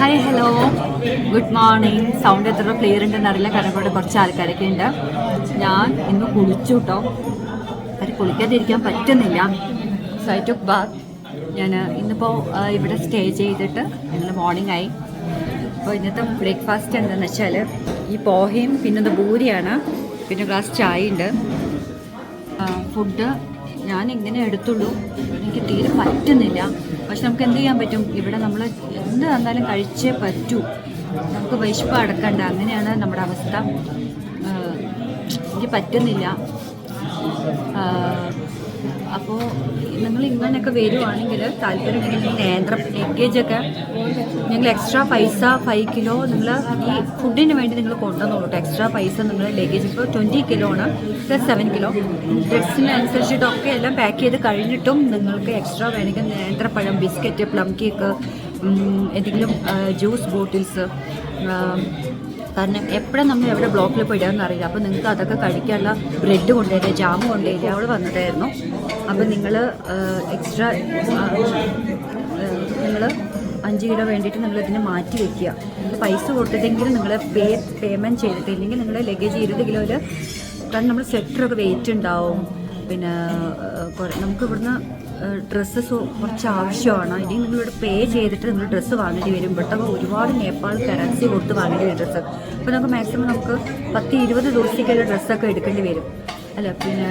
Hi hello good morning. Sound എത്ര clear ഉണ്ടെന്ന് അറിയില്ല, കാരണം ഇവിടെ കുറച്ച് ആൾക്കാരൊക്കെ ഉണ്ട്. ഞാൻ ഇന്ന് കുളിച്ചു കേട്ടോ. കാര്യം കുളിക്കാതിരിക്കാൻ പറ്റുന്നില്ല. So I took bath. ഞാൻ ഇന്നിപ്പോൾ ഇവിടെ സ്റ്റേ ചെയ്തിട്ട് ഇന്നലെ മോർണിംഗ് ആയി. അപ്പോൾ ഇന്നത്തെ ബ്രേക്ക്ഫാസ്റ്റ് എന്താണെന്ന് വെച്ചാൽ ഈ പോഹയും പിന്നെ ഇത് ബൂരിയാണ്, പിന്നെ ഗ്ലാസ് ചായ ഉണ്ട്. ഫുഡ് ഞാൻ ഇങ്ങനെ എടുത്തുള്ളൂ, എനിക്ക് തീരെ പറ്റുന്നില്ല. പക്ഷെ നമുക്ക് എന്ത് ചെയ്യാൻ പറ്റും? ഇവിടെ നമ്മൾ എന്ത് തന്നാലും കഴിച്ചേ പറ്റൂ. നമുക്ക് വിശപ്പ് അടക്കണ്ട, അങ്ങനെയാണ് നമ്മുടെ അവസ്ഥ. എനിക്ക് പറ്റുന്നില്ല. അപ്പോൾ നിങ്ങൾ ഇങ്ങനെയൊക്കെ വരുവാണെങ്കിൽ താല്പര്യമുണ്ടെങ്കിൽ ലഗേജൊക്കെ നിങ്ങൾ എക്സ്ട്രാ പൈസ 5 കിലോ നിങ്ങൾ ഈ ഫുഡിന് വേണ്ടി നിങ്ങൾ കൊണ്ടുവന്നോളൂ. എക്സ്ട്രാ പൈസ നിങ്ങൾ ലഗേജ് ഇപ്പോൾ 20 കിലോ ആണ്, പ്ലസ് 7 കിലോ ഡ്രസ്സിനനുസരിച്ചിട്ടൊക്കെ എല്ലാം പാക്ക് ചെയ്ത് കഴിഞ്ഞിട്ടും നിങ്ങൾക്ക് എക്സ്ട്രാ വേണമെങ്കിൽ നേന്ത്രപ്പഴം, ബിസ്ക്കറ്റ്, പ്ലം കേക്ക്, എന്തെങ്കിലും ജ്യൂസ് ബോട്ടിൽസ്. കാരണം എപ്പോഴും നമ്മൾ എവിടെ ബ്ലോക്കിൽ പോയിടാമെന്ന് അറിയില്ല. അപ്പോൾ നിങ്ങൾക്ക് അതൊക്കെ കഴിക്കാനുള്ള ബ്രെഡ് കൊണ്ടുവരിക, ജാം കൊണ്ടുവരിക. അവൾ വന്നതായിരുന്നു. അപ്പോൾ നിങ്ങൾ എക്സ്ട്രാ നിങ്ങൾ 5 കിലോ വേണ്ടിയിട്ട് നിങ്ങൾ ഇതിന് മാറ്റി വയ്ക്കുക. നിങ്ങൾ പൈസ കൊടുത്തിട്ടെങ്കിലും നിങ്ങൾ പേയ്മെൻറ്റ് ചെയ്തിട്ടില്ലെങ്കിൽ നിങ്ങൾ ലഗേജ് 20 കിലോയിൽ, കാരണം നമ്മൾ സ്വെറ്ററൊക്കെ വെയിറ്റ് ഉണ്ടാവും. പിന്നെ നമുക്ക് ഇവിടുന്ന് ഡ്രസ്സസ് കുറച്ച് ആവശ്യമാണ്. ഇനി നിങ്ങളിവിടെ പേ ചെയ്തിട്ട് നിങ്ങൾ ഡ്രസ്സ് വാങ്ങേണ്ടി വരും. ഇവിടുത്തെ ഒരുപാട് നേപ്പാൾ കറൻസി കൊടുത്ത് വാങ്ങേണ്ടി വരും ഡ്രസ്സ്. അപ്പോൾ നമുക്ക് മാക്സിമം നമുക്ക് 10-20 ദിവസത്തേക്കുള്ള ഡ്രസ്സൊക്കെ എടുക്കേണ്ടി വരും അല്ല. പിന്നെ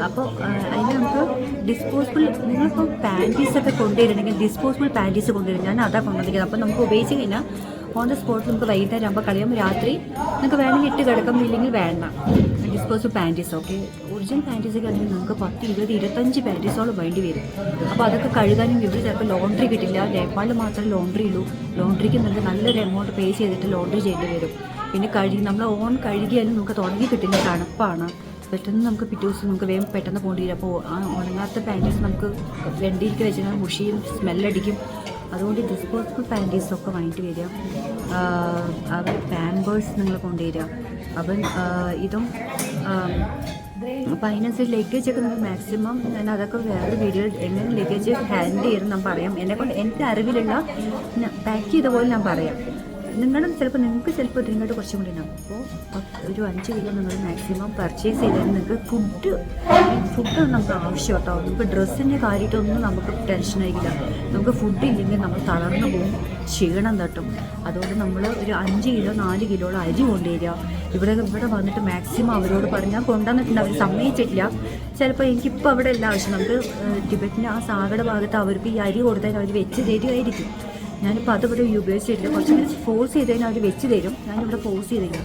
അപ്പോൾ അതിന് നമുക്ക് ഡിസ്പോസിബിൾ, നിങ്ങളിപ്പോൾ പാൻറ്റീസൊക്കെ കൊണ്ടുവരുന്നെങ്കിൽ ഡിസ്പോസിബിൾ പാൻറ്റീസ് കൊണ്ടുവരും. ഞാൻ അതാണ് കൊണ്ടുവന്നിരിക്കുന്നത്. അപ്പോൾ നമുക്ക് ഉപയോഗിച്ച് കഴിഞ്ഞാൽ ഓൺ ദ സ്പോട്ടിൽ നമുക്ക് വൈകുന്നേരം ആകുമ്പോൾ കളയുമ്പോൾ രാത്രി നിങ്ങൾക്ക് വേണമെങ്കിൽ ഇട്ട് കിടക്കാം, ഇല്ലെങ്കിൽ വേണ്ട. Disposable panties okay. ഒറിജിനൽ പാൻറ്റീസൊക്കെ ആണെങ്കിൽ നമുക്ക് 10-20-25 പാൻറ്റീസോളം വേണ്ടി വരും. അപ്പോൾ അതൊക്കെ കഴുകാനും ഇവർ ചിലപ്പോൾ ലോണ്ട്രി കിട്ടില്ല. നേപ്പാളിൽ മാത്രമേ ലോണ്ട്രി ഉള്ളൂ. ലോണ്ട്രിക്ക് നിങ്ങൾക്ക് നല്ലൊരു എമൗണ്ട് പേ ചെയ്തിട്ട് ലോണ്ട്രി ചെയ്യേണ്ടി വരും. പിന്നെ നമ്മൾ ഓൺ കഴുകിയാലും നമുക്ക് തുടങ്ങി കിട്ടില്ല, തണുപ്പാണ്. പെട്ടെന്ന് നമുക്ക് പിറ്റേ ദിവസം നമുക്ക് വേഗം പെട്ടെന്ന് പോകേണ്ടി വരും. അപ്പോൾ ആ ഉണങ്ങാത്ത പാൻറ്റീസ് നമുക്ക് വെണ്ടിയിരിക്കുക വെച്ചാൽ മുഷിയും, സ്മെല്ലടിക്കും. അതുകൊണ്ട് ഡിസ്പോസിബിൾ പാൻറ്റീസൊക്കെ വാങ്ങിയിട്ട് വരിക. അവർ പാമ്പേഴ്സ് നിങ്ങൾ കൊണ്ടുവരിക. അപ്പം ഇതും അപ്പോൾ അതിനനുസരിച്ച് ലഗേജൊക്കെ നിങ്ങൾ മാക്സിമം, ഞാൻ അതൊക്കെ വേറെ വീഡിയോയിൽ എങ്ങനെ ലഗേജ് ഹാൻഡിൽ ചെയ്യണം ഞാൻ പറയാം. എന്നെക്കൊണ്ട് എൻ്റെ അറിവിലുള്ള പാക്ക് ചെയ്ത പോലെ ഞാൻ പറയാം. നിങ്ങൾക്ക് ചിലപ്പോൾ ഇതിനോട് കുറച്ചും കൂടി ഉണ്ടാവും. അപ്പോൾ ഒരു 5 കിലോ നിങ്ങൾ മാക്സിമം പർച്ചേസ് ചെയ്താൽ നിങ്ങൾക്ക് ഫുഡ് നമുക്ക് ആവശ്യം കേട്ടോ. നമുക്ക് ഡ്രസ്സിൻ്റെ കാര്യമായിട്ടൊന്നും നമുക്ക് ടെൻഷനായിരിക്കില്ല. നമുക്ക് ഫുഡ് ഇല്ലെങ്കിൽ നമ്മൾ തളർന്നു പോകും, ക്ഷീണം തട്ടും. അതുകൊണ്ട് നമ്മൾ ഒരു 5 കിലോ 4 കിലോളം അരി കൊണ്ടുവരിക. ഇവിടെ വന്നിട്ട് മാക്സിമം അവരോട് പറഞ്ഞാൽ കൊണ്ടുവന്നിട്ടുണ്ട്. അവർ സമ്മതിച്ചിട്ടില്ല. ചിലപ്പോൾ എനിക്കിപ്പോൾ അവിടെ എല്ലാ ആവശ്യം, നമുക്ക് ടിബറ്റിൻ്റെ ആ സാഗര ഭാഗത്ത് അവർക്ക് ഈ അരി കൊടുത്താൽ അവർ വെച്ച് തരുമായിരിക്കും. ഞാനിപ്പോൾ അതിവിടെ ഉപയോഗിച്ചിട്ടില്ല. കുറച്ച് നേരം ഫോഴ്സ് ചെയ്ത് കഴിഞ്ഞാൽ അവർ വെച്ച് തരും. ഞാനിവിടെ ഫോഴ്സ് ചെയ്തില്ല.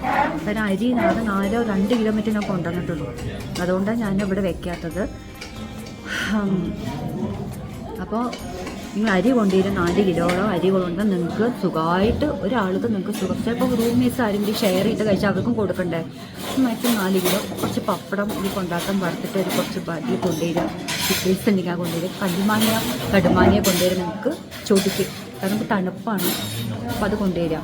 കാരണം അരി 4-2 കിലോമീറ്റർ ഞാൻ കൊണ്ടുവന്നിട്ടുള്ളൂ. അതുകൊണ്ടാണ് ഞാനിവിടെ വെക്കാത്തത്. അപ്പോൾ നിങ്ങൾ അരി കൊണ്ടുവരും. 4 കിലോളം അരി കൊണ്ടുവന്നാൽ നിങ്ങൾക്ക് സുഖമായിട്ട് ഒരാൾക്ക് നിങ്ങൾക്ക് സുഖം. ചിലപ്പോൾ റൂംമേറ്റ്സ് ആരെങ്കിലും ഷെയർ ചെയ്ത് കഴിച്ചാൽ അവർക്കും കൊടുക്കണ്ടേ. മാക്സിമം 4 കിലോ കുറച്ച് പപ്പടം ഇത് കൊണ്ടാക്കാൻ വറുത്തിട്ട് ഒരു കുറച്ച് ബാറ്റിൽ കൊണ്ടുവരിക. പിക്കിൾസ് എന്തെങ്കിലും കൊണ്ടുവരും. കടുമാങ്ങ കൊണ്ടുവരും നിങ്ങൾക്ക് ചോദിക്കും. കാരണം നമുക്ക് തണുപ്പാണ്. അപ്പോൾ അത് കൊണ്ടുവരിക.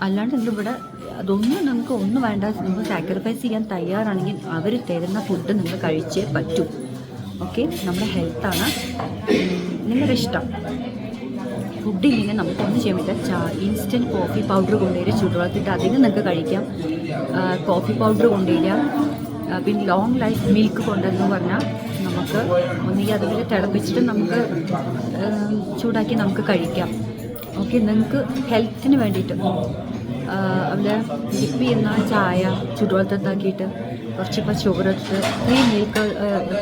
അല്ലാണ്ട് നിങ്ങളിവിടെ അതൊന്നും നിങ്ങൾക്ക് ഒന്നും വേണ്ട. നിങ്ങൾ സാക്രിഫൈസ് ചെയ്യാൻ തയ്യാറാണെങ്കിൽ അവർ തരുന്ന ഫുഡ് നിങ്ങൾ കഴിച്ചേ പറ്റൂ. ഓക്കെ, നമ്മുടെ ഹെൽത്താണ് നിങ്ങളുടെ ഇഷ്ടം. ഫുഡ് ഇല്ലെങ്കിൽ നമുക്കൊന്നും ചെയ്യാൻ പറ്റില്ല. ഇൻസ്റ്റൻറ്റ് കോഫി പൗഡർ കൊണ്ടുവരിക, ചൂടുവെള്ളത്തിട്ട് അതിന് നിങ്ങൾക്ക് കഴിക്കാം. കോഫി പൗഡർ കൊണ്ടുവരിക. പിന്നെ ലോങ് ലൈഫ് മിൽക്ക് കൊണ്ടുവരെന്ന് പറഞ്ഞാൽ നമുക്ക് ഒന്നുകിൽ അതുപോലെ തിളപ്പിച്ചിട്ട് നമുക്ക് ചൂടാക്കി നമുക്ക് കഴിക്കാം. ഓക്കെ, നിങ്ങൾക്ക് ഹെൽത്തിന് വേണ്ടിയിട്ട് അവിടെ ഡിപ്പ് ചെയ്യുന്ന ചായ ചൂടുവെള്ളത്താക്കിയിട്ട് കുറച്ചിപ്പോൾ ഷുഗർ എടുത്ത് ഈ മിൽക്ക്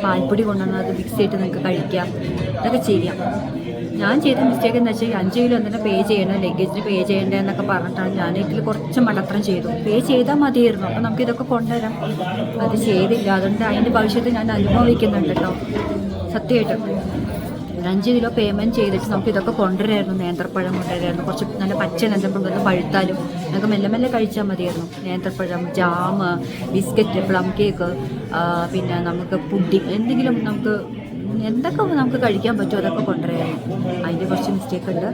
പാൽപ്പൊടി കൊണ്ടുവന്ന് അത് മിക്സ് ചെയ്തിട്ട് നിങ്ങൾക്ക് കഴിക്കാം. ഇതൊക്കെ ചെയ്യാം. ഞാൻ ചെയ്ത മിസ്റ്റേക്ക് എന്ന് വെച്ചാൽ 5 കിലോ എന്തിനാ പേ ചെയ്യണം, ലഗേജിന് പേ ചെയ്യേണ്ടത് എന്നൊക്കെ പറഞ്ഞിട്ടാണ് ഞാൻ ഇതിൽ കുറച്ച് മടത്രം ചെയ്തു. പേ ചെയ്താൽ മതിയായിരുന്നു. അപ്പോൾ നമുക്കിതൊക്കെ കൊണ്ടുവരാം. അത് ചെയ്തില്ല. അതുകൊണ്ട് അതിൻ്റെ ഭവിഷ്യത്ത് ഞാൻ അനുഭവിക്കുന്നുണ്ട് കേട്ടോ. സത്യമായിട്ടും 5 കിലോ പേയ്മെൻറ്റ് ചെയ്തിട്ട് നമുക്കിതൊക്കെ കൊണ്ടുവരായിരുന്നു. നേന്ത്രപ്പഴം കൊണ്ടുവരായിരുന്നു. കുറച്ച് നല്ല പച്ച നേന്ത്രപ്പഴം ഒന്ന് പഴുത്താലും നമുക്ക് മെല്ലെ കഴിച്ചാൽ മതിയായിരുന്നു. നേന്ത്രപ്പഴം, ജാം, ബിസ്ക്കറ്റ്, പ്ലം കേക്ക്, പിന്നെ നമുക്ക് പുഡിങ്, എന്തെങ്കിലും നമുക്ക് എന്തൊക്കെ നമുക്ക് കഴിക്കാൻ പറ്റുമോ അതൊക്കെ കൊണ്ടുവരായിരുന്നു. അതിൻ്റെ കുറച്ച് മിസ്റ്റേക്ക് ഉണ്ട്.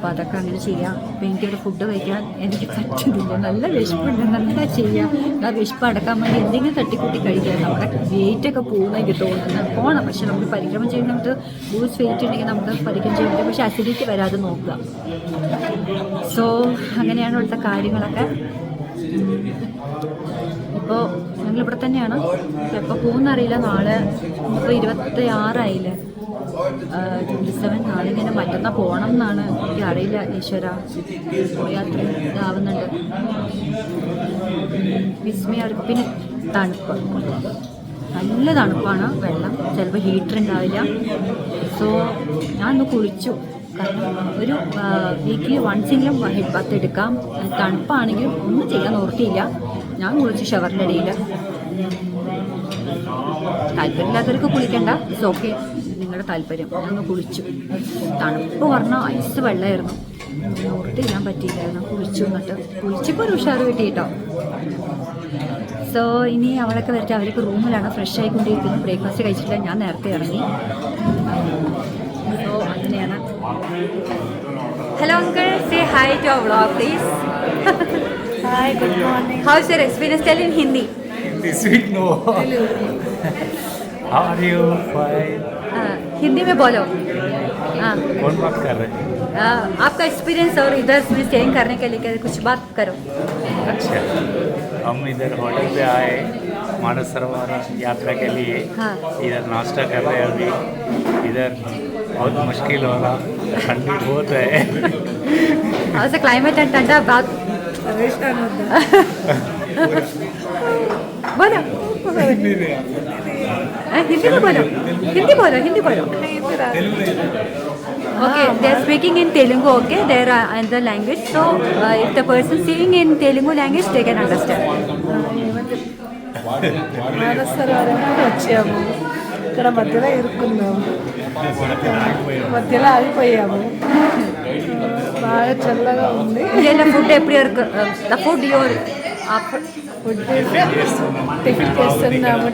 അപ്പോൾ അതൊക്കെ അങ്ങനെ ചെയ്യാം. അപ്പോൾ എനിക്കിവിടെ ഫുഡ് കഴിക്കാൻ എനിക്ക് പറ്റുന്നില്ല, നല്ല വിശപ്പുണ്ട്, നല്ല ചെയ്യാം. ആ വിശപ്പ് അടക്കാൻ വേണ്ടി എന്തെങ്കിലും തട്ടിക്കൂട്ടി കഴിക്കാം. നമ്മുടെ വെയിറ്റൊക്കെ പോകുന്ന എനിക്ക് തോന്നുന്നത് പോകണം. പക്ഷെ നമുക്ക് പരിക്രമം ചെയ്യുന്ന നമുക്ക് ലൂസ് വെയിറ്റ് ഉണ്ടെങ്കിൽ നമുക്ക് പരിക്രമം ചെയ്യാൻ പറ്റും. പക്ഷെ അസിഡിറ്റി വരാതെ നോക്കുക. സോ അങ്ങനെയാണ് ഇവിടുത്തെ കാര്യങ്ങളൊക്കെ. ഇപ്പോൾ ഞങ്ങളിവിടെ തന്നെയാണ്. എപ്പോൾ പോകുന്നറിയില്ല. നാളെ ഇപ്പോൾ 26 27 നാളെ ഇങ്ങനെ മറ്റന്നാൾ പോകണം എന്നാണ്. എനിക്ക് അറിയില്ല. ഈശ്വര യാത്ര ഇതാവുന്നുണ്ട്. വിസ്മയം. പിന്നെ തണുപ്പ്, നല്ല തണുപ്പാണ്. വെള്ളം ചിലപ്പോൾ ഹീറ്റർ ഉണ്ടാവില്ല. സോ ഞാനൊന്ന് കുളിച്ചു. കാരണം ഒരു വീക്കിലി വൺസെങ്കിലും ഹെഡ് ബാത്ത് എടുക്കാം. തണുപ്പാണെങ്കിലും ഒന്നും ചെയ്യാൻ ഓർത്തിയില്ല. ഞാൻ കുളിച്ചു ഷവറിൻ്റെ ഇടയിൽ. താല്പര്യമില്ലാത്തവർക്ക് കുളിക്കണ്ട, ഇറ്റ്സ് ഓക്കെ, നിങ്ങളുടെ താല്പര്യം. ഞാനൊന്ന് കുളിച്ചു. തണുപ്പ് പറഞ്ഞാൽ ഐസ് വെള്ളമായിരുന്നു. ഓർത്ത് ചെയ്യാൻ പറ്റിയില്ലായിരുന്നു. കുളിച്ചു. എന്നിട്ട് കുളിച്ചപ്പോൾ ഒരു ഉഷാറ് കിട്ടി കേട്ടോ. സോ ഇനി അവളൊക്കെ വരട്ടെ. അവർക്ക് റൂമിലാണ് ഫ്രഷ് ആയിക്കൊണ്ടിരിക്കുന്നത്. ബ്രേക്ക്ഫാസ്റ്റ് കഴിച്ചിട്ടില്ല, ഞാൻ നേരത്തെ ഇറങ്ങി. സോ അങ്ങനെയാണ്. Hello uncle, say hi to our vlog please. Hi, good morning. How is your experience? Tell in Hindi. This week, no. How are you? Fine. Hindi में बोलो. कौन बात कर रहे हैं? आपका एक्सपीरियंस और इधर में स्टेइंग करने के लिए कुछ बात करो. अच्छा, हम इधर होटल पे आए मानस सरोवर यात्रा के लिए. हाँ. इधर नाश्ता कर रहे हैं अभी. इधर बहुत मुश्किल हो रहा, ठंडी बहुत है. ऐसा क्लाइमेट एंड ठंडा बात बोलो. हिंदी में बोलो. हिंदी बोलो. हिंदी बोलो. Okay, they are speaking in Telugu. Okay, there are another language. So if the person speaking in Telugu language, they can understand. వచ్చాము. ఇక్కడ మధ్యలో ఇరుక్కున్నాము, మధ్యలో ఆగిపోయాము. బాగా చల్లగా ఉంది. ఫుడ్ ఎప్పుడు ఫుడ్ యువర్ ఫుడ్ టిఫిన్ చేస్తున్నాము.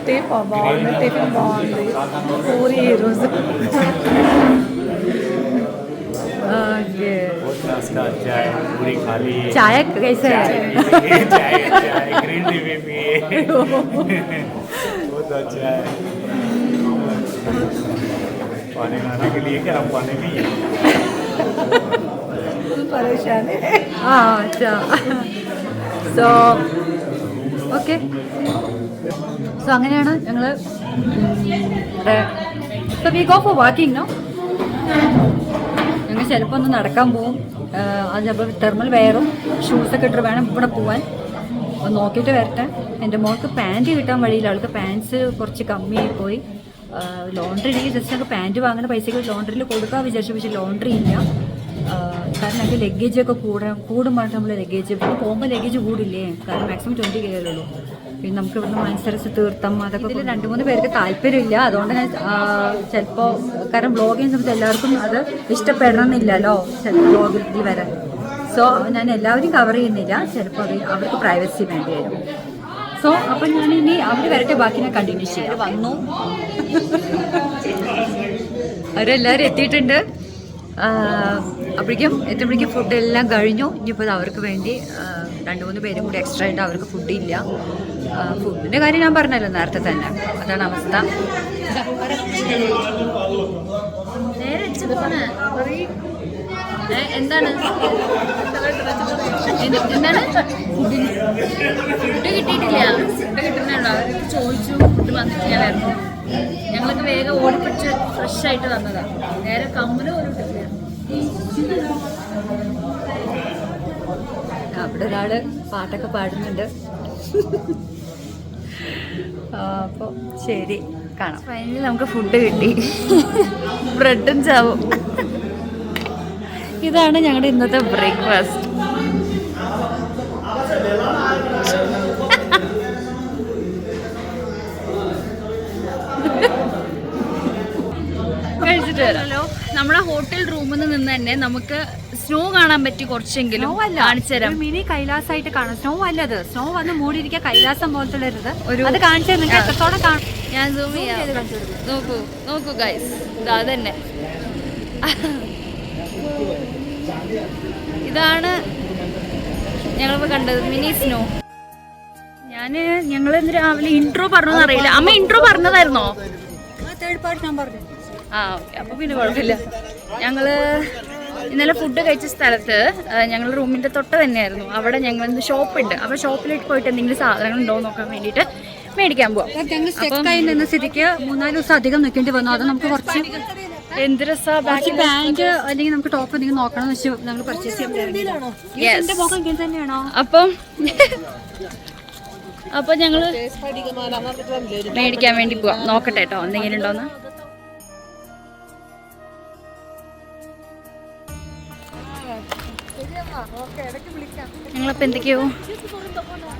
బాగుంది, టిఫిన్ బాగుంది. పూరి ఈరోజు पूरी खा ली. चाय कैसे है? चाय ग्रीन टी भी पिए. बहुत अच्छा है. पानी खाने के लिए गर्म पानी भी है. परेशान है. अच्छा. So okay. സോ അങ്ങനെയാണ് ഞങ്ങൾ we go for walking no. ഞങ്ങൾ ചിലപ്പോൾ ഒന്ന് നടക്കാൻ പോവും. അത് ചിലപ്പോൾ തെർമൽ വെയറും ഷൂസൊക്കെ ഇട്ടിട്ട് വേണം ഇവിടെ പോവാൻ. ഒന്ന് നോക്കിയിട്ട് വരട്ടെ. എൻ്റെ മോൾക്ക് പാൻറ്റ് കിട്ടാൻ വഴിയില്ല. അവൾക്ക് പാൻറ്റ്സ് കുറച്ച് കമ്മിയായി പോയി. ലോണ്ട്രി ജസ്റ്റ് ഞങ്ങൾക്ക് പാൻറ്റ് വാങ്ങുന്ന പൈസക്ക് ലോണ്ട്രിയിൽ കൊടുക്കാൻ വിചാരിച്ചു. പക്ഷേ ലോണ്ട്രി ഇല്ല. കാരണം ഞങ്ങൾക്ക് ലഗേജൊക്കെ കൂടുമ്പോൾ നമ്മൾ ലഗേജ് ഇപ്പോൾ പോകുമ്പോൾ ലഗേജ് കൂടില്ലേ. കാരണം മാക്സിമം 20 കയറുള്ളൂ. പിന്നെ നമുക്ക് ഇവിടുന്ന് മനസ്സരസ് തീർത്ഥം അതൊക്കെ ഇതിൽ 2-3 പേർക്ക് താല്പര്യമില്ല. അതുകൊണ്ട് ഞാൻ ചിലപ്പോൾ കാരണം ബ്ലോഗിങ് സമയത്ത് എല്ലാവർക്കും അത് ഇഷ്ടപ്പെടണമെന്നില്ലല്ലോ ചിലപ്പോൾ ബ്ലോഗിൽ വരാൻ. സോ ഞാൻ എല്ലാവരും കവർ ചെയ്യുന്നില്ല. ചിലപ്പോൾ അവർക്ക് പ്രൈവസി വേണ്ടി വരും. സോ അപ്പം ഞാൻ ഇനി അവർ വരട്ടെ, ബാക്കി ഞാൻ കണ്ടിന്യൂ ചെയ്യാം. വന്നു, അവരെല്ലാവരും എത്തിയിട്ടുണ്ട്. അപ്പോഴേക്കും എത്തുമ്പോഴേക്കും ഫുഡെല്ലാം കഴിഞ്ഞു. ഇനിയിപ്പോൾ അവർക്ക് വേണ്ടി 2-3 പേരും കൂടി എക്സ്ട്രാ ഉണ്ട്. അവർക്ക് ഫുഡില്ല. ഫുഡിൻ്റെ കാര്യം ഞാൻ പറഞ്ഞല്ലോ നേരത്തെ തന്നെ. അതാണ് അവസ്ഥ. എന്താണ് എന്താണ് ഫുഡ് കിട്ടിയിട്ടില്ല. ഫുഡ് കിട്ടുന്നുണ്ടോ? അവർക്ക് ചോദിച്ചു, ഫുഡ് വന്നിട്ടില്ലായിരുന്നു. ഞങ്ങൾക്ക് വേഗം ഓടിപ്പിടിച്ച് ഫ്രഷ് ആയിട്ട് വന്നതാണ്. നേരെ കമ്മല് പോലും കിട്ടില്ല. അവിടെ ഒരാള് പാട്ടൊക്കെ പാടുന്നുണ്ട്. അപ്പോൾ ശരി, കാണാം. ഫൈനലി നമുക്ക് ഫുഡ് കിട്ടി. ബ്രെഡും ചാവും. ഇതാണ് ഞങ്ങളുടെ ഇന്നത്തെ ബ്രേക്ക്ഫാസ്റ്റ്. കഴിച്ചിട്ട് വരാമല്ലോ. നമ്മുടെ ഹോട്ടൽ റൂമിൽ നിന്ന് തന്നെ നമുക്ക് സ്നോ കാണാൻ പറ്റി. കുറച്ചെങ്കിലും കാണിച്ചു തരാം. മിനി കൈലാസമായിട്ട് കാണാം. സ്നോ അല്ലത്, സ്നോ വന്ന് മൂടിയിരിക്കുക. കൈലാസം പോലത്തെ ഒരു അത് കാണിച്ചു തരുന്നുണ്ട്. എത്രത്തോളം ഞാൻ സൂം ചെയ്യാം. നോക്കൂ ഗൈസ്, അതന്നെ ഇതാണ് ഞങ്ങളിപ്പോൾ കണ്ടത് മിനി സ്നോ. ഞങ്ങൾ ഇന്ന് രാവിലെ ഇൻട്രോ പറഞ്ഞോന്ന് അറിയില്ല. അമ്മ ഇൻട്രോ പറഞ്ഞതായിരുന്നോ? ആ ഓക്കെ, അപ്പോൾ പിന്നെ കുഴപ്പമില്ല. ഞങ്ങള് ഇന്നലെ ഫുഡ് കഴിച്ച സ്ഥലത്ത് ഞങ്ങളുടെ റൂമിന്റെ തൊട്ട് തന്നെയായിരുന്നു. അവിടെ ഞങ്ങൾ ഷോപ്പുണ്ട്. അപ്പോൾ ഷോപ്പിലേക്ക് പോയിട്ട് എന്തെങ്കിലും സാധനങ്ങൾ ഉണ്ടോ എന്ന് നോക്കാൻ വേണ്ടിയിട്ട് മേടിക്കാൻ പോവാം. ഞങ്ങൾ സ്റ്റെക്കായി നിന്ന സ്ഥിതിക്ക് 3-4 ദിവസം അധികം നിൽക്കേണ്ടി വന്നു. അത് നമുക്ക് കുറച്ച് എന്ത് രസാ പാന്റ് അല്ലെങ്കിൽ നമുക്ക് ടോപ്പ് എന്തെങ്കിലും നോക്കണം എന്ന് വെച്ച് നമ്മൾ പർച്ചേസ് ചെയ്യാൻ മുഖം ഇങ്ങനെ തന്നെയാണോ? അപ്പോൾ ഞങ്ങൾ മേടിക്കാൻ വേണ്ടി പോവാം. നോക്കട്ടെ കേട്ടോ എന്തെങ്കിലും ഉണ്ടോന്ന്. ഞങ്ങളപ്പോൾ എന്തൊക്കെയോ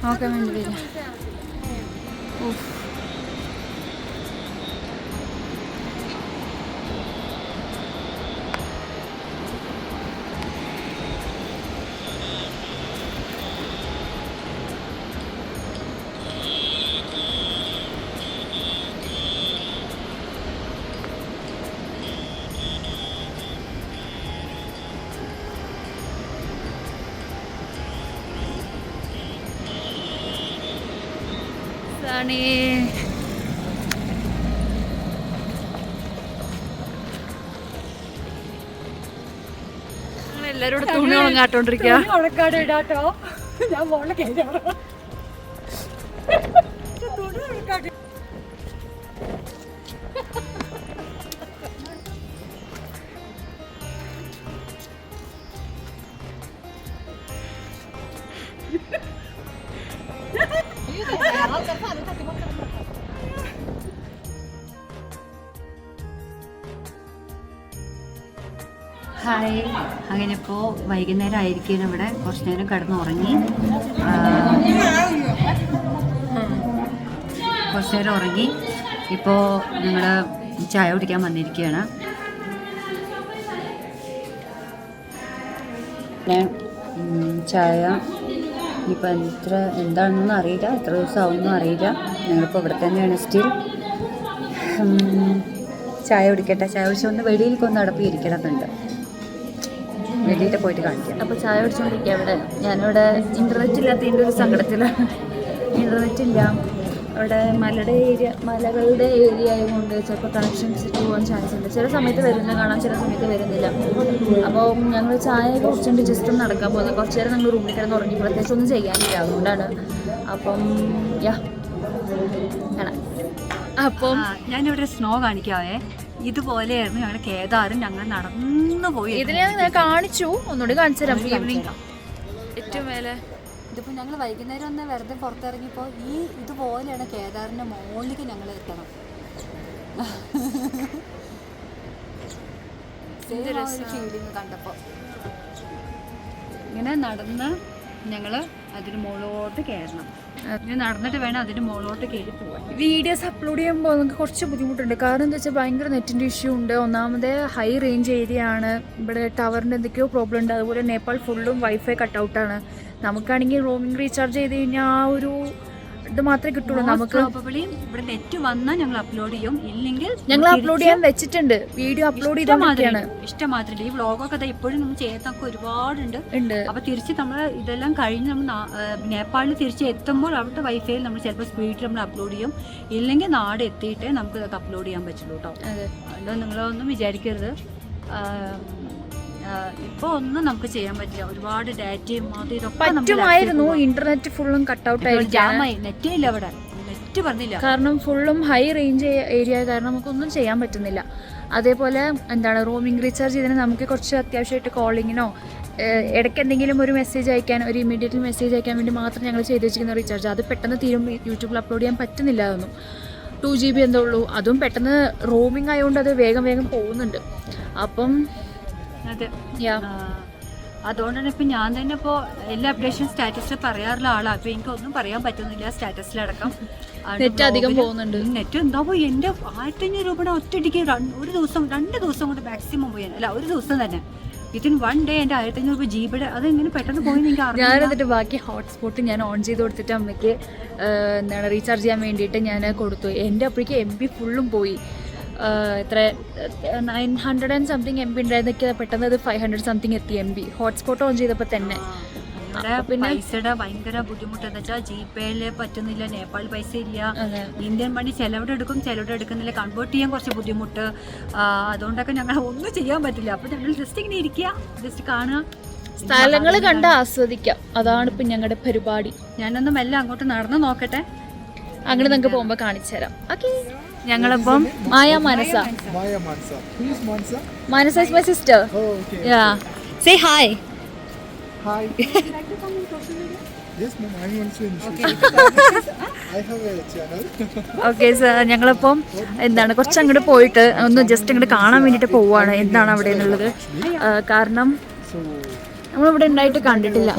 നോക്കാൻ വേണ്ടി വരും. എല്ലാരോടും തുണി ഉണങ്ങാട്ടോണ്ടിരിക്കുക. ഉണക്കാട് ഇടാട്ടോ, ഞാൻ മോളെ കയറി ഹായ്. അങ്ങനെ ഇപ്പോൾ വൈകുന്നേരം ആയിരിക്കും. ഇവിടെ കുറച്ച് നേരം കിടന്നുറങ്ങി, കുറച്ച് നേരം ഉറങ്ങി. ഇപ്പോൾ ഞങ്ങൾ ചായ കുടിക്കാൻ വന്നിരിക്കുകയാണ്. ചായ ഇപ്പം എന്താണെന്നൊന്നും അറിയില്ല, എത്ര ദിവസം ആവുമെന്നും അറിയില്ല. ഞങ്ങളിപ്പോൾ ഇവിടെ തന്നെയാണ് സ്റ്റിൽ. ചായ കുടിക്കട്ടെ. ചായ കുടിച്ചൊന്ന് വെളിയിലേക്കൊന്ന് നടപ്പിയിരിക്കണമെന്നുണ്ട്. വെളിയിൽ പോയിട്ട് കാണിക്കാം. അപ്പോൾ ചായ കുടിച്ചോണ്ടിരിക്കുക. ഇവിടെ ഞാനിവിടെ ഇൻ്റർനെറ്റ് ഇല്ലാത്തതിൻ്റെ ഒരു സങ്കടത്തിലാണ്. ഇൻ്റർനെറ്റ് ഇല്ല അവിടെ. മലകളുടെ ഏരിയ ആയതുകൊണ്ട് ചിലപ്പോൾ കണക്ഷൻസ് പോകാൻ ചാൻസ് ഉണ്ട്. ചില സമയത്ത് വരുന്നത് കാണാം, ചില സമയത്ത് വരുന്നില്ല. അപ്പോൾ ഞങ്ങൾ ചായ കുടിച്ചിട്ട് ജസ്റ്റ് ഒന്ന് നടക്കാൻ പോകുന്നത്. കുറച്ച് നേരം ഞങ്ങൾ റൂമിൽ കിടന്ന് ഉറങ്ങി, പ്രത്യേകിച്ച് ഒന്നും ചെയ്യാനില്ല, അതുകൊണ്ടാണ്. അപ്പം അപ്പം ഞാനിവിടെ സ്നോ കാണിക്കാവേ. ഇതുപോലെയായിരുന്നു ഞങ്ങളുടെ കേദാറും. ഞങ്ങൾ നടന്നു പോയി. ഇതിനെ ഞാൻ കാണിച്ചു, ഒന്നുകൂടി കാണിച്ചു തരാം. ഈവനിങ് ഏറ്റവും മേലെ ഇതിപ്പോൾ ഞങ്ങൾ വൈകുന്നേരം ഒന്ന് വെറുതെ പുറത്തിറങ്ങിയപ്പോൾ ഇതുപോലെയാണ് കേദാറിൻ്റെ മുകളിലേക്ക് ഞങ്ങൾ എത്തണം. ഫീലിംഗ് കണ്ടപ്പോൾ ഇങ്ങനെ നടന്ന് ഞങ്ങൾ അതിന് മുകളിലോട്ട് കയറണം. ഇനി നടന്നിട്ട് വേണം അതിന് മുകളിലോട്ട് കയറി പോകാൻ. വീഡിയോസ് അപ്ലോഡ് ചെയ്യുമ്പോൾ നമുക്ക് കുറച്ച് ബുദ്ധിമുട്ടുണ്ട്. കാരണം എന്താ വെച്ചാൽ ഭയങ്കര നെറ്റിൻ്റെ ഇഷ്യൂ ഉണ്ട്. ഒന്നാമത് ഹൈ റേഞ്ച് ഏരിയ ആണ്. ഇവിടെ ടവറിൻ്റെ എന്തൊക്കെയോ പ്രോബ്ലം ഉണ്ട്. അതുപോലെ നേപ്പാൾ ഫുള്ളും വൈഫൈ കട്ടൗട്ടാണ്. നമുക്കാണെങ്കിൽ റോമിംഗ് റീചാർജ് ചെയ്ത് കഴിഞ്ഞാൽ ആ ഒരു ഇത് മാത്രമേ കിട്ടുള്ളൂ. നമുക്ക് ഇവിടെ നെറ്റ് വന്നാൽ ഞങ്ങൾ അപ്ലോഡ് ചെയ്യും, ഇല്ലെങ്കിൽ ഞങ്ങൾ അപ്ലോഡ് ചെയ്യാൻ വെച്ചിട്ടുണ്ട്. വീഡിയോ അപ്ലോഡ് ചെയ്താൽ ഇഷ്ടമാത്രമില്ല. ഈ വ്ളോഗൊക്കെ അതാ ഇപ്പോഴും നമ്മൾ ചെയ്യാത്തൊക്കെ ഒരുപാടുണ്ട്. അപ്പോൾ തിരിച്ച് നമ്മൾ ഇതെല്ലാം കഴിഞ്ഞ് നമ്മൾ നേപ്പാളിൽ തിരിച്ച് എത്തുമ്പോൾ അവിടുത്തെ വൈഫൈയിൽ നമ്മൾ ചിലപ്പോൾ സ്പീഡിൽ നമ്മൾ അപ്ലോഡ് ചെയ്യും, ഇല്ലെങ്കിൽ നാട് എത്തിയിട്ടേ നമുക്ക് ഇതൊക്കെ അപ്ലോഡ് ചെയ്യാൻ പറ്റുള്ളൂ കേട്ടോ. അതുകൊണ്ട് നിങ്ങളൊന്നും വിചാരിക്കരുത്. ഇപ്പോൾ ഒന്നും നമുക്ക് ചെയ്യാൻ പറ്റില്ല. ഒരുപാട് ഡാറ്റയും അത് ഇതൊക്കെ പറ്റുമായിരുന്നു. ഇന്റർനെറ്റ് ഫുള്ളും കട്ടൗട്ട് ജാമായി. നെറ്റേ ഇല്ല അവിടെ, നെറ്റ് പറഞ്ഞില്ല. കാരണം ഫുള്ളും ഹൈ റേഞ്ച് ഏരിയ കാരണം നമുക്കൊന്നും ചെയ്യാൻ പറ്റുന്നില്ല. അതേപോലെ റോമിംഗ് റീചാർജ് ചെയ്തതിന് നമുക്ക് കുറച്ച് അത്യാവശ്യമായിട്ട് കോളിങ്ങിനോ ഇടയ്ക്ക് എന്തെങ്കിലും ഒരു മെസ്സേജ് അയക്കാൻ, ഒരു ഇമ്മീഡിയറ്റ് മെസ്സേജ് അയക്കാൻ വേണ്ടി മാത്രം ഞങ്ങൾ ചെയ്ത് വെച്ചിരിക്കുന്ന റീചാർജ്. അത് പെട്ടെന്ന് തീരും. യൂട്യൂബിൽ അപ്ലോഡ് ചെയ്യാൻ പറ്റുന്നില്ല. അതൊന്നും 2 GB എന്തോ ഉള്ളൂ. അതും പെട്ടെന്ന് റോമിംഗ് ആയതുകൊണ്ട് അത് വേഗം പോകുന്നുണ്ട്. അപ്പം അതെ, അതുകൊണ്ടാണ് ഇപ്പം ഞാൻ തന്നെ ഇപ്പോൾ എല്ലാ അപ്ഡേഷൻ സ്റ്റാറ്റസിൽ പറയാറുള്ള ആളാണ്. അപ്പോൾ എനിക്കൊന്നും പറയാൻ പറ്റുന്നില്ല സ്റ്റാറ്റസിലടക്കം. നെറ്റ് അധികം പോകുന്നുണ്ട്. നെറ്റ് എന്താ പോയി എൻ്റെ 1500 രൂപയുടെ ഒറ്റയടിക്ക് ഒരു ദിവസം 2 ദിവസം കൊണ്ട് മാക്സിമം പോയി. അല്ല, ഒരു ദിവസം തന്നെ വിത്തിൻ 1 ഡേ എൻ്റെ 1500 രൂപ GB അത് എങ്ങനെ പെട്ടെന്ന് പോയി എനിക്ക് അറിയാം. ഞാൻ എന്നിട്ട് ബാക്കി ഹോട്ട്സ്പോട്ട് ഞാൻ ഓൺ ചെയ്ത് കൊടുത്തിട്ട് അമ്മയ്ക്ക് റീചാർജ് ചെയ്യാൻ വേണ്ടിയിട്ട് ഞാൻ കൊടുത്തു. എൻ്റെ അപ്പോഴേക്ക് MB ഫുള്ളും പോയി. എത്ര 900 and something MB ഉണ്ടായിരുന്നൊക്കെ പെട്ടെന്ന് അത് 500 something എത്തി MB ഹോട്ട്സ്പോട്ട് ഓൺ ചെയ്തപ്പോൾ തന്നെ. പിന്നെ പൈസയുടെ ഭയങ്കര ബുദ്ധിമുട്ട് എന്ന് വെച്ചാൽ ജിപേയില് പറ്റുന്നില്ല, നേപ്പാൾ പൈസ ഇല്ല, ഇന്ത്യൻ മണി ചിലവിടെ എടുക്കും ചിലവിടെ എടുക്കുന്നില്ല, കൺവേർട്ട് ചെയ്യാൻ കുറച്ച് ബുദ്ധിമുട്ട്. അതുകൊണ്ടൊക്കെ ഞങ്ങൾ ഒന്നും ചെയ്യാൻ പറ്റില്ല. അപ്പോൾ ഞങ്ങൾ ജസ്റ്റ് ഇങ്ങനെ ഇരിക്കുക, ജസ്റ്റ് കാണുക, സ്ഥലങ്ങൾ കണ്ട് ആസ്വദിക്കാം. അതാണ് ഇപ്പം ഞങ്ങളുടെ പരിപാടി. ഞാനൊന്നും എല്ലാം അങ്ങോട്ട് നടന്നു നോക്കട്ടെ, അങ്ങനെ നിങ്ങൾക്ക് പോകുമ്പോൾ കാണിച്ചു തരാം. ഓക്കെ, ഞങ്ങളിപ്പം Manasa is my sister. Say hi. Hi. Yes, ma'am. I'm also in. I have a channel. Okay sir, ഞങ്ങളിപ്പം എന്താണ് കുറച്ച് അങ്ങോട്ട് പോയിട്ട് ഒന്ന് ജസ്റ്റ് അങ്ങോട്ട് കാണാൻ വേണ്ടിയിട്ട് പോവുകയാണ് എന്താണ് അവിടെ എന്നുള്ളത്. കാരണം നമ്മളിവിടെ ഉണ്ടായിട്ട് കണ്ടിട്ടില്ല.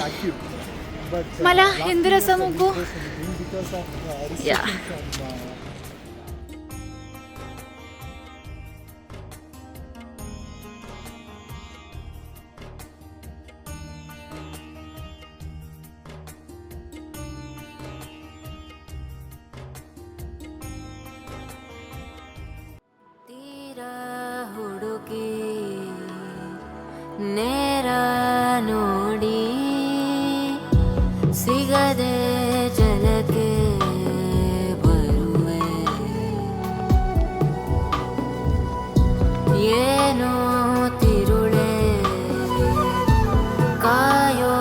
മല എന്ത് രസം നോക്കൂ. ಹುಡುಕಿ ನೇರ ನೋಡಿ ಸಿಗದೆ ಜನಕ್ಕೆ ಬರುವೆ ಏನೋ ತಿರುಳೆ ಕಾಯೋ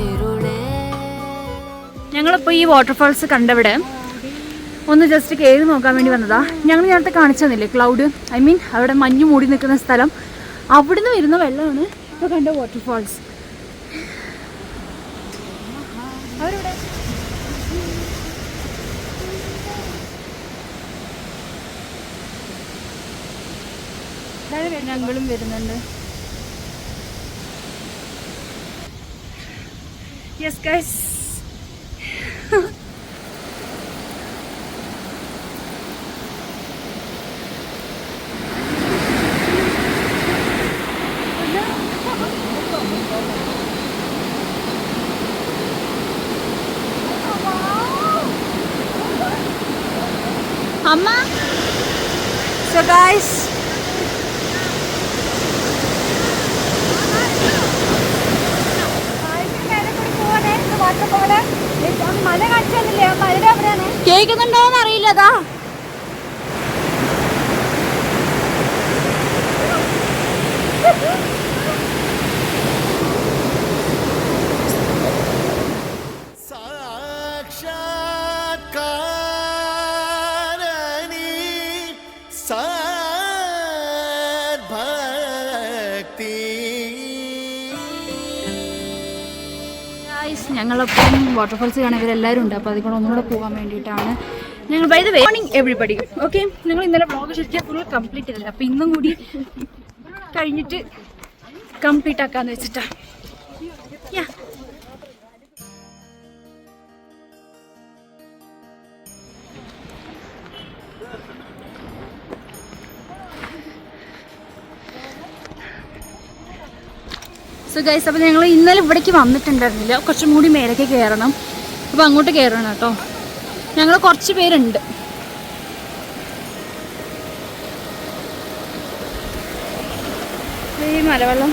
ഇരുളെ. ഞങ്ങളിപ്പോൾ ഈ വാട്ടർഫാൾസ് കണ്ടവിടെ ഒന്ന് ജസ്റ്റ് കയറി നോക്കാൻ വേണ്ടി വന്നതാ. ഞങ്ങൾ നേരത്തെ കാണിച്ചു തന്നില്ലേ ക്ലൗഡ്, ഐ മീൻ അവിടെ മഞ്ഞ് മൂടി നിൽക്കുന്ന സ്ഥലം, അവിടുന്ന് വരുന്ന വെള്ളമാണ് ഇപ്പോൾ കണ്ട വാട്ടർഫാൾസ്. അവരുടെ ഞങ്ങളും വരുന്നുണ്ട്. യെസ് ഗൈസ്, അമ്മ. So guys, മല കാണിച്ചല്ലേ, മലയുടെ അവിടെയാണ്. കേൾക്കുന്നുണ്ടോന്ന് അറിയില്ലതാ. ഞങ്ങളിപ്പം വാട്ടർഫാൾസ് കാണാൻ ഇവരെല്ലാവരും ഉണ്ട്. അപ്പോൾ അതിൽ ഒന്നുകൂടെ പോകാൻ വേണ്ടിയിട്ടാണ് ഞങ്ങൾ. By the way morning everybody. Okay, ഞങ്ങൾ ഇന്നലെ വ്ളോഗ് ശരിക്കും ഫുൾ കംപ്ലീറ്റ് ചെയ്തില്ല. അപ്പോൾ ഇന്നും കൂടി കഴിഞ്ഞിട്ട് കംപ്ലീറ്റ് ആക്കാമെന്ന് വെച്ചിട്ടാണ്. സോ ഗൈസ്, അപ്പോൾ ഞങ്ങൾ ഇന്നലെ ഇവിടേക്ക് വന്നിട്ടുണ്ടായിരുന്നില്ല, കുറച്ചും കൂടി മേലേക്ക് കയറണം. അപ്പോൾ അങ്ങോട്ട് കയറണം കേട്ടോ. ഞങ്ങൾ കുറച്ച് പേരുണ്ട്. ഈ മലവെള്ളം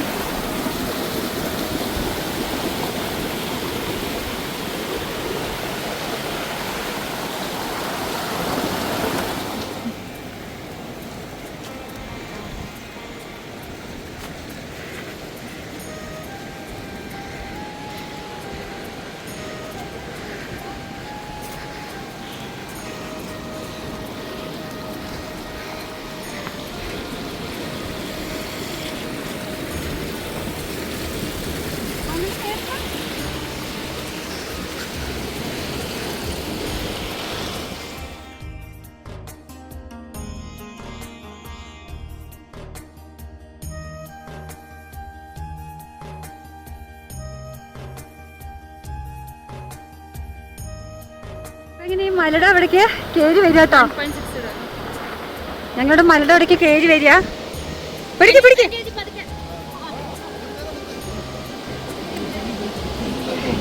ഇങ്ങനെ ഈ മലയുടെ അവിടേക്ക് കയറി വരിക കേട്ടോ. ഞങ്ങളുടെ മലയുടെ അവിടേക്ക് കയറി വരിക.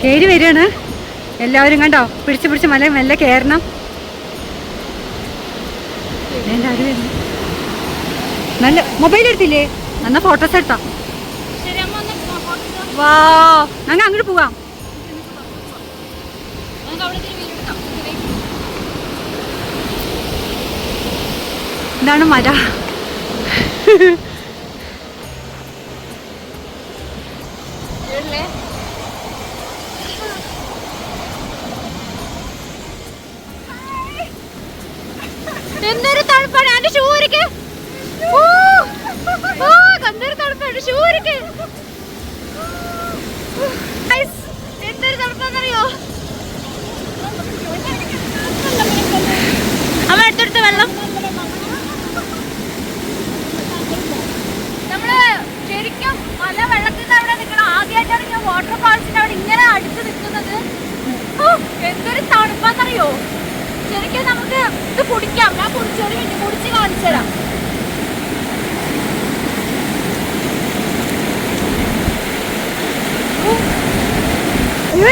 കയറി വരികയാണ് എല്ലാവരും. കണ്ടോ, പിടിച്ച് മല മെല്ലെ കയറണം. എല്ലാവരും വരുന്നു. നല്ല മൊബൈൽ എടുത്തില്ലേ? എന്നാ ഫോട്ടോസ് എടുത്താ. വാ, ഞങ്ങൾ അങ്ങോട്ട് പോവാം. ഇതാണ് മര. എന്തൊരു തണുപ്പാണ് എന്റെ ഷൂരിക്ക്. എന്തൊരു തണുപ്പാണ് ഷൂരിക്ക്. എന്തൊരു തണുപ്പാന്നറിയോ? അമ്മ എടുത്തെടുത്ത വെള്ളം നമ്മള് ശരിക്കും പല വെള്ളത്തിന്റെ അവിടെ നിൽക്കണം. ആദ്യമായിട്ടാണ് ഞാൻ വാട്ടർഫാൾസിന്റെ അവിടെ ഇങ്ങനെ അടുത്ത് നിൽക്കുന്നത്. എന്തൊരു തണുപ്പാന്നറിയോ? ശരിക്കും നമുക്ക് ഇത് കുടിക്കാം. ഞാൻ കുടിച്ചോടി വേണ്ടി കുടിച്ച് കാണിച്ചു തരാം.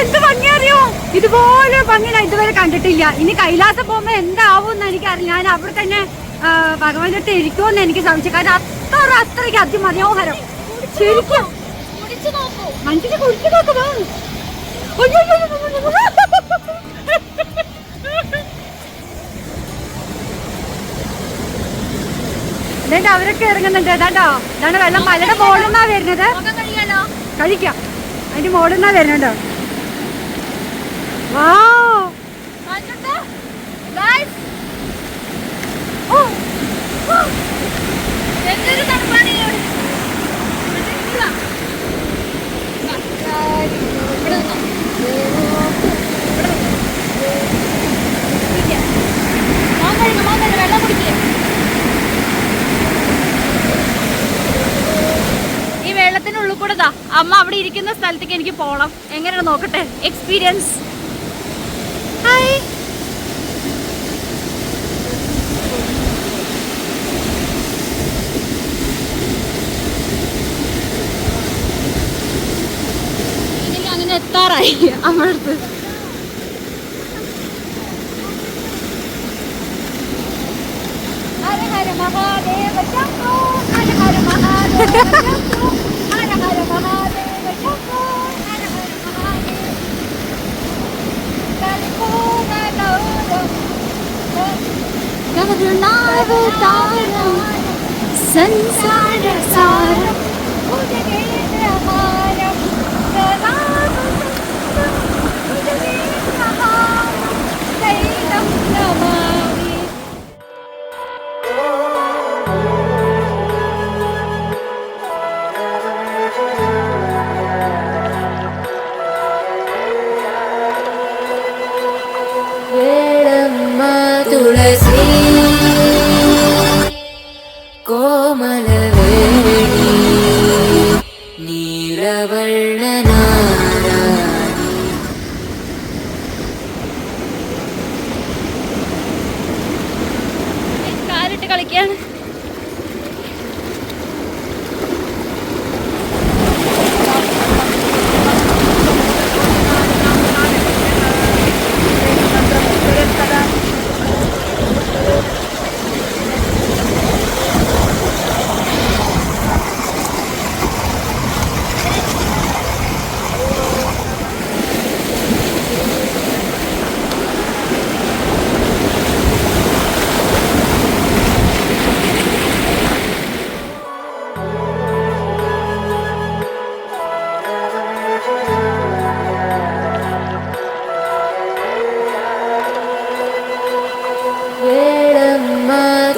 എന്ത് ഭംഗി അറിയോ? ഇതുപോലെ ഭംഗി ഞാൻ ഇതുവരെ കണ്ടിട്ടില്ല. ഇനി കൈലാസം പോകുമ്പോ എന്താവും എനിക്കറിയില്ല. ഞാൻ അവിടെ തന്നെ ഭഗവാന്റെ അടുത്ത് ഇരിക്കുമെന്ന് എനിക്ക് സംശയം. കാരണം അത്രയ്ക്ക് അതിമനോഹരം. ശരിക്കും മനുഷ്യനെ കുടിച്ചു നോക്കുമോ? ഇതേണ്ട അവരൊക്കെ ഇറങ്ങുന്നുണ്ട്. ഏതാണ്ടോ ഇതാണ് വെള്ളം മലയുടെ മോളിൽ നിന്നാ വരുന്നത്. കഴിക്കാം. അതിന്റെ മോളിൽ നിന്നാ വരുന്നുണ്ടോ? വാ, എന്തൊരു തണുപ്പാണ്. വെള്ളം കുടിക്കുക. ഈ വെള്ളത്തിനുള്ളിൽ കൂടെ അമ്മ അവിടെ ഇരിക്കുന്ന സ്ഥലത്തേക്ക് എനിക്ക് പോകണം. എങ്ങനെയാണ് നോക്കട്ടെ എക്സ്പീരിയൻസ്. ഹായ്, അങ്ങനെ എത്താറായി അമ്മടുത്ത്. ഹര ഹര മഹാദേവ ശംഭോ, ഹര ഹര മഹാദേവ ശംഭോ, ഹര ഹര മഹാദേവ ശംഭോ, ഹര ഹര മഹാദേവ കരുണാവതാരം സംസാരസാരം ഉദകേന്ദ്രഹാരം ഉദകേന്ദ്രഹാരം ശൈലം നമാമി. തുളസി കോമലവേണി നീലവർണ്ണനാരാണി. കാലിട്ട് കളിക്കാണ്.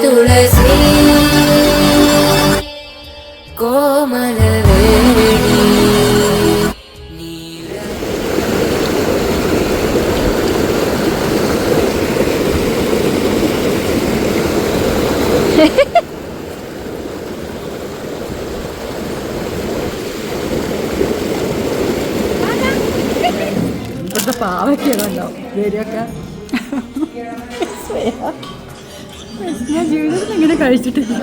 തുളസി കോമലവേണി നീല. ഇവിടുത്തെ പാവയ്ക്കുണ്ടോ വരിയൊക്കെ. ഞാൻ ജീവിതത്തിൽ ഇങ്ങനെ കഴിച്ചിട്ടില്ല.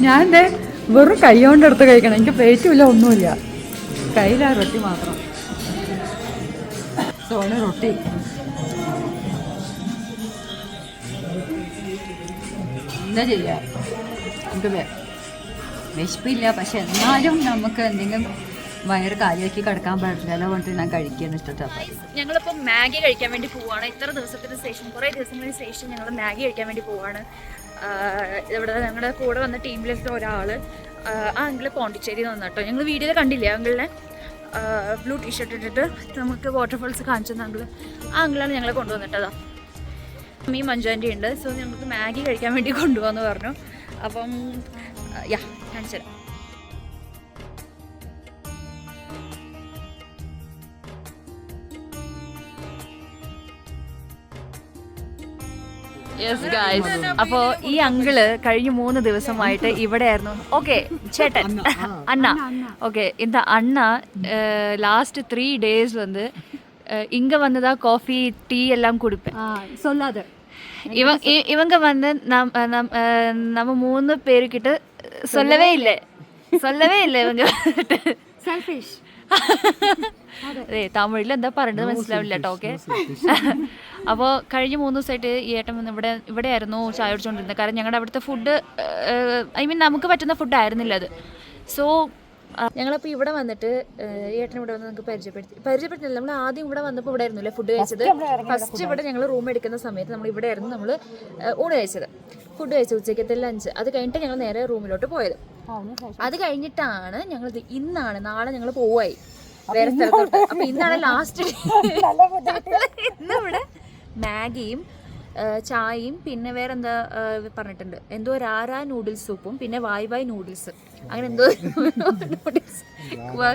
ഞാൻ എൻ്റെ വെറും കൈ കൊണ്ട് എടുത്ത് കഴിക്കണം. എനിക്ക് പ്ലേറ്റുമില്ല, ഒന്നുമില്ല. കയ്യിലാ റൊട്ടി മാത്രം. സോന റൊട്ടി എന്താ ചെയ്യുക, നമുക്ക് വിശപ്പില്ല, പക്ഷെ എന്നാലും നമുക്ക് എന്തെങ്കിലും വയറ് കാര്യമാക്കി കിടക്കാൻ പാടില്ലല്ലോ കൊണ്ട് ഞാൻ കഴിക്കാൻ ഇഷ്ടപ്പെട്ടു. ഞങ്ങളിപ്പോൾ മാഗി കഴിക്കാൻ വേണ്ടി പോവാണ്. ഇത്ര ദിവസത്തിന് ശേഷം, കുറേ ദിവസത്തിന് ശേഷം ഞങ്ങൾ മാഗി കഴിക്കാൻ വേണ്ടി പോവാണ്. ഇവിടെ ഞങ്ങളുടെ കൂടെ വന്ന ടീമിലുള്ള ഒരാൾ, ആ അങ്കിള് പോണ്ടിച്ചേരി വന്നു കേട്ടോ. ഞങ്ങൾ വീഡിയോയിൽ കണ്ടില്ലേ അങ്കിളിനെ, ബ്ലൂ ടീഷർട്ട് ഇട്ടിട്ട് നമുക്ക് വാട്ടർഫോൾസ് കാണിച്ചു തന്ന അങ്കിള്. ആ അങ്കിളാണ് ഞങ്ങളെ കൊണ്ടുവന്നിട്ടതാ. മീ മഞ്ജുവിൻ്റെ ഉണ്ട്. സോ ഞങ്ങൾക്ക് മാഗി കഴിക്കാൻ വേണ്ടി കൊണ്ടുപോകാമെന്ന് പറഞ്ഞു. അപ്പം യാ കാണിച്ചു തരാം. യെസ് ഗൈസ്, അപ്പോൾ ഈ അങ്കിള് കഴിഞ്ഞ 3 ദിവസമായിട്ട് ഇവിടെ ആയിരുന്നു. ഓക്കെ ചേട്ടൻ അണ്ണ. ஓகே, இந்த அண்ணா லாஸ்ட் 3 days வந்து இங்கே வந்து தான் காஃபி டீ எல்லாம் கொடுப்பேன். சொல்லாத இவங்க வந்து நம்ம 3 பேருக்கிட்ட சொல்லவே இல்லை ഇവങ്ക സെൽഫിഷ്. അതെ, തമിഴിൽ എന്താ പറയേണ്ടത് മനസ്സിലാവില്ല കേട്ടോ. ഓക്കെ, അപ്പോൾ കഴിഞ്ഞ 3 ദിവസമായിട്ട് ഈ ഏട്ടൻ വന്ന് ഇവിടെ ആയിരുന്നു ചായ കുടിച്ചുകൊണ്ടിരുന്നത്. കാരണം ഞങ്ങളുടെ അവിടുത്തെ ഫുഡ്, ഐ മീൻ നമുക്ക് പറ്റുന്ന ഫുഡ് ആയിരുന്നില്ല അത്. സോ ഞങ്ങളപ്പോൾ ഇവിടെ വന്നിട്ട് ഏട്ടൻ ഇവിടെ വന്ന് നമുക്ക് പരിചയപ്പെടുത്തില്ല. നമ്മൾ ആദ്യം ഇവിടെ വന്നപ്പോൾ ഇവിടെ ആയിരുന്നില്ലേ ഫുഡ് കഴിച്ചത്. ഫസ്റ്റ് ഇവിടെ ഞങ്ങൾ റൂം എടുക്കുന്ന സമയത്ത് നമ്മൾ ഇവിടെ ആയിരുന്നു നമ്മൾ ഊണ് കഴിച്ചത്. ഫുഡ് കഴിച്ചത് ഉച്ചയ്ക്കത്തെ ലഞ്ച്. അത് കഴിഞ്ഞിട്ട് ഞങ്ങൾ നേരെ റൂമിലോട്ട് പോയത്. അത് കഴിഞ്ഞിട്ടാണ് ഞങ്ങൾ ഇന്നാണ്, നാളെ ഞങ്ങൾ പോവായി വേറെ സ്ഥലത്തോട്ട്. അപ്പൊ ഇന്നാണ് ലാസ്റ്റ്. ഇന്നിവിടെ മാഗിയും ചായയും പിന്നെ വേറെ എന്താ പറഞ്ഞിട്ടുണ്ട്, എന്തോ രാരാ നൂഡിൽസ് സൂപ്പും പിന്നെ വായ് നൂഡിൽസ്, അങ്ങനെ എന്തോ നൂഡിൽസ്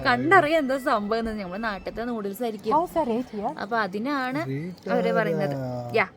കണ്ടറിയാം എന്തോ സംഭവം. നമ്മുടെ നാട്ടിലത്തെ നൂഡിൽസ് ആയിരിക്കും. അപ്പൊ അതിനാണ് അവര് പറയുന്നത്. യാ